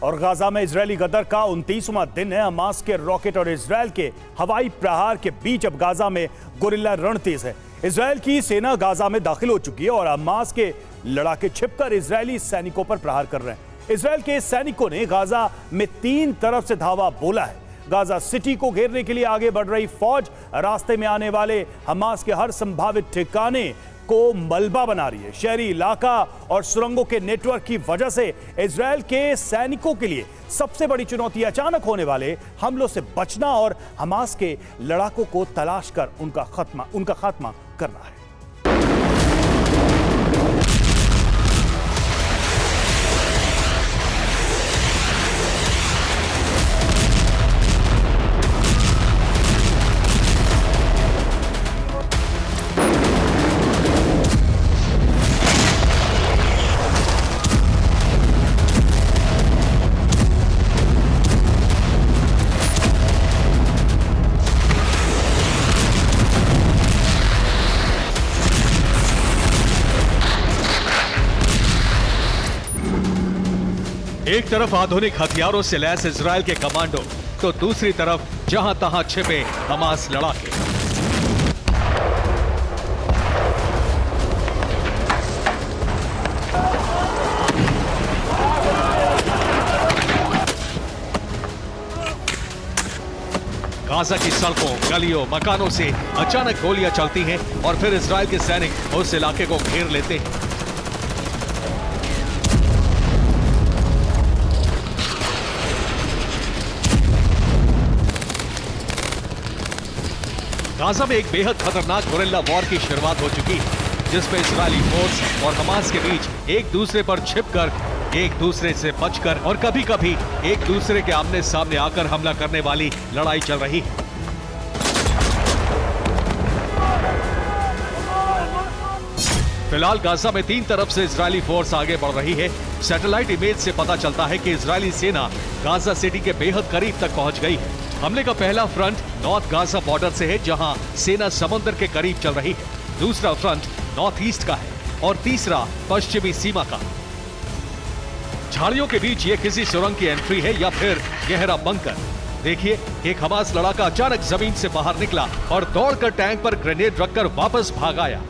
और गाजा में इजरायली गदर का 29वां दिन है। हमास के रॉकेट और इजरायल के हवाई प्रहार के बीच अब गाजा में गोरिल्ला रणतेज है। इजरायल की सेना गाजा में दाखिल हो चुकी है और हमास के लड़ाके छिपकर इजरायली सैनिकों पर प्रहार कर रहे हैं। इजरायल के सैनिकों ने गाजा में 3 तरफ से धावा बोला है। गाजा सिटी को घेरने के लिए आगे बढ़ रही फौज रास्ते में आने वाले हमास के हर संभावित ठिकाने को मलबा बना रही है। शहरी इलाका और सुरंगों के नेटवर्क की वजह से इजरायल के सैनिकों के लिए सबसे बड़ी चुनौती अचानक होने वाले हमलों से बचना और हमास के लड़ाकों को तलाश कर उनका खात्मा करना है। एक तरफ आधुनिक हथियारों से लैस इजरायल के कमांडो, तो दूसरी तरफ जहां तहां छिपे हमास लड़ाके। गाजा की सड़कों, गलियों, मकानों से अचानक गोलियां चलती हैं और फिर इजरायल के सैनिक उस इलाके को घेर लेते हैं। गाजा में एक बेहद खतरनाक गोरिल्ला वॉर की शुरुआत हो चुकी है, जिसमें इजरायली फोर्स और हमास के बीच एक दूसरे पर छिपकर, एक दूसरे से बचकर और कभी कभी एक दूसरे के आमने सामने आकर हमला करने वाली लड़ाई चल रही है। फिलहाल गाजा में 3 तरफ से इजरायली फोर्स आगे बढ़ रही है। सैटेलाइट इमेज से पता चलता है कि इजरायली सेना गाजा सिटी के बेहद करीब तक पहुंच गई है। हमले का पहला फ्रंट नॉर्थ गाजा बॉर्डर से है, जहां सेना समुद्र के करीब चल रही है। दूसरा फ्रंट नॉर्थ ईस्ट का है और तीसरा पश्चिमी सीमा का। झाड़ियों के बीच ये किसी सुरंग की एंट्री है या फिर गहरा बंकर। देखिए, एक हमास लड़ाका अचानक जमीन से बाहर निकला और दौड़कर टैंक पर ग्रेनेड रखकर वापस भाग आया।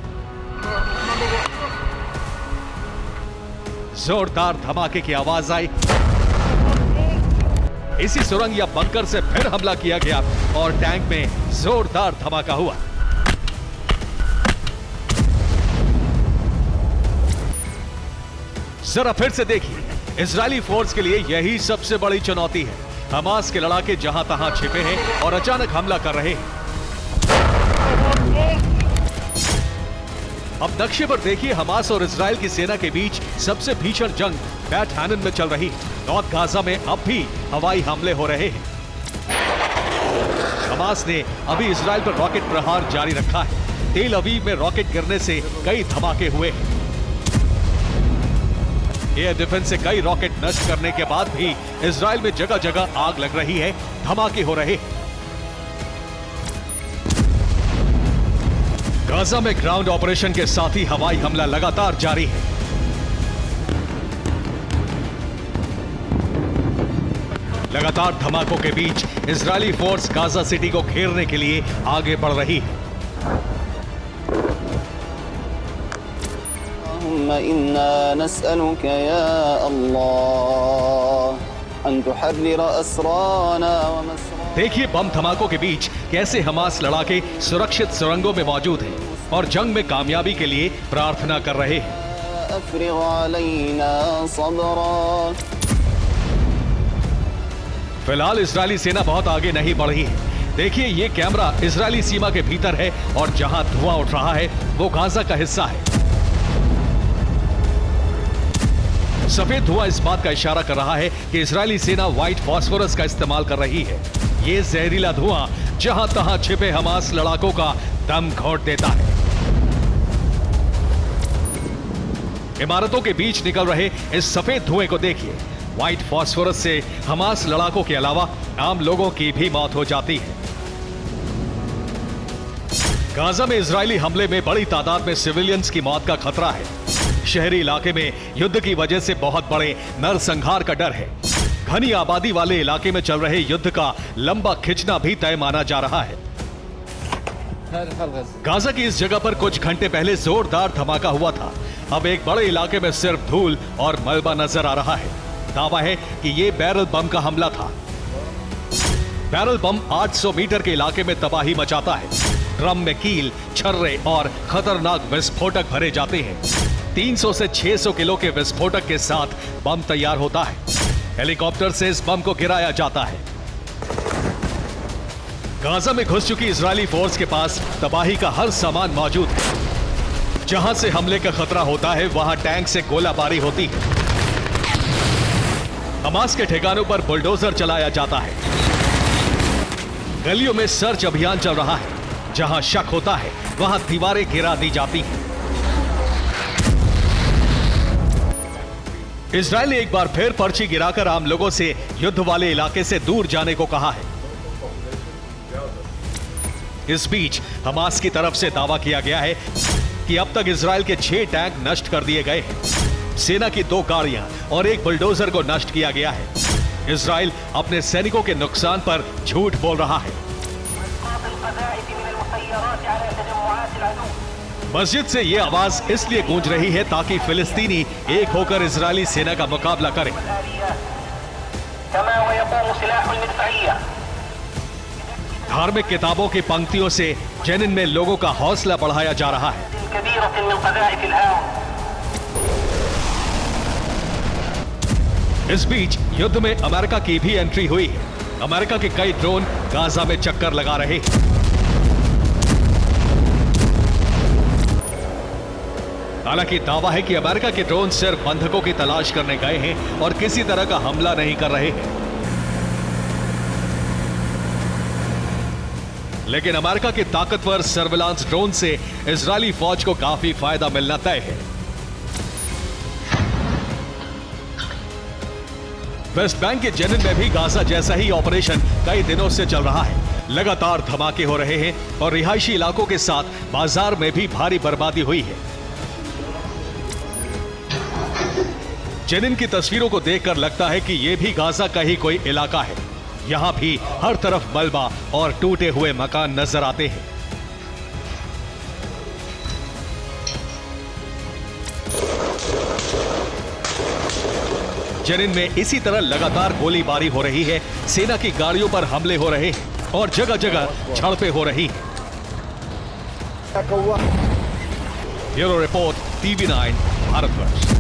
जोरदार धमाके की आवाज आई। इसी सुरंग या बंकर से फिर हमला किया गया और टैंक में जोरदार धमाका हुआ। जरा फिर से देखिए, इजरायली फोर्स के लिए यही सबसे बड़ी चुनौती है। हमास के लड़ाके जहां तहां छिपे हैं और अचानक हमला कर रहे हैं। अब नक्शे पर देखिए, हमास और इजरायल की सेना के बीच सबसे भीषण जंग बैट हैनन में चल रही है। नॉर्थ गाजा में अब भी हवाई हमले हो रहे हैं। हमास ने अभी इजरायल पर रॉकेट प्रहार जारी रखा है। तेल अवीव में रॉकेट गिरने से कई धमाके हुए हैं। एयर डिफेंस से कई रॉकेट नष्ट करने के बाद भी इजरायल में जगह जगह आग लग रही है, धमाके हो रहे हैं। गाजा में ग्राउंड ऑपरेशन के साथ ही हवाई हमला लगातार जारी है। लगातार धमाकों के बीच इजरायली फोर्स गाजा सिटी को घेरने के लिए आगे बढ़ रही है। देखिए बम धमाकों के बीच कैसे हमास लड़ाके सुरक्षित सुरंगों में मौजूद हैं और जंग में कामयाबी के लिए प्रार्थना कर रहे हैं। फिलहाल इजरायली सेना बहुत आगे नहीं बढ़ी है। देखिए, ये कैमरा इजरायली सीमा के भीतर है और जहां धुआं उठ रहा है वो गाजा का हिस्सा है। सफेद धुआं इस बात का इशारा कर रहा है कि इजरायली सेना व्हाइट फास्फोरस का इस्तेमाल कर रही है। ये जहरीला धुआं जहां तहां छिपे हमास लड़ाकों का दम घोट देता है। इमारतों के बीच निकल रहे इस सफेद धुएं को देखिए। व्हाइट फास्फोरस से हमास लड़ाकों के अलावा आम लोगों की भी मौत हो जाती है। गाजा में इजरायली हमले में बड़ी तादाद में सिविलियंस की मौत का खतरा है। शहरी इलाके में युद्ध की वजह से बहुत बड़े नरसंहार का डर है। घनी आबादी वाले इलाके में चल रहे युद्ध का लंबा खिंचना भी तय माना जा रहा है। गाजा की इस जगह पर कुछ घंटे पहले जोरदार धमाका हुआ था। अब एक बड़े इलाके में सिर्फ धूल और मलबा नजर आ रहा है। दावा है कि ये बैरल बम का हमला था। बैरल बम 800 मीटर के इलाके में तबाही मचाता है। ड्रम में कील, छर्रे और खतरनाक विस्फोटक भरे जाते हैं। 300 से 600 किलो के विस्फोटक के साथ बम तैयार होता है। हेलीकॉप्टर से इस बम को गिराया जाता है। गाजा में घुस चुकी इजरायली फोर्स के पास तबाही का हर सामान मौजूद है। जहां से हमले का खतरा होता है वहां टैंक से गोलाबारी होती है। हमास के ठिकानों पर बुलडोजर चलाया जाता है। गलियों में सर्च अभियान चल रहा है। जहां शक होता है वहां दीवारें गिरा दी जाती हैं। इजरायल ने एक बार फिर पर्ची गिराकर आम लोगों से युद्ध वाले इलाके से दूर जाने को कहा है। इस बीच हमास की तरफ से दावा किया गया है कि अब तक इजरायल के 6 टैंक नष्ट कर दिए गए हैं। सेना की 2 गाड़ियां और एक बुलडोजर को नष्ट किया गया है। इजरायल अपने सैनिकों के नुकसान पर झूठ बोल रहा है। मस्जिद से यह आवाज इसलिए गूंज रही है ताकि फिलिस्तीनी एक होकर इजरायली सेना का मुकाबला करें। धार्मिक किताबों की पंक्तियों से जेनिन में लोगों का हौसला बढ़ाया जा रहा है। इस बीच युद्ध में अमेरिका की भी एंट्री हुई है। अमेरिका के कई ड्रोन गाजा में चक्कर लगा रहे हैं। हालांकि दावा है कि अमेरिका के ड्रोन सिर्फ बंधकों की तलाश करने गए हैं और किसी तरह का हमला नहीं कर रहे हैं। लेकिन अमेरिका के ताकतवर सर्विलांस ड्रोन से इजरायली फौज को काफी फायदा मिलना तय है। वेस्ट बैंक के जेनिन में भी गाजा जैसा ही ऑपरेशन कई दिनों से चल रहा है। लगातार धमाके हो रहे हैं और रिहायशी इलाकों के साथ बाजार में भी भारी बर्बादी हुई है। जेनिन की तस्वीरों को देखकर लगता है कि यह भी गाजा का ही कोई इलाका है। यहां भी हर तरफ मलबा और टूटे हुए मकान नजर आते हैं। जेनिन में इसी तरह लगातार गोलीबारी हो रही है। सेना की गाड़ियों पर हमले हो रहे हैं और जगह जगह झड़पें हो रही हैं। Bureau report, TV9 Bharatvarsh.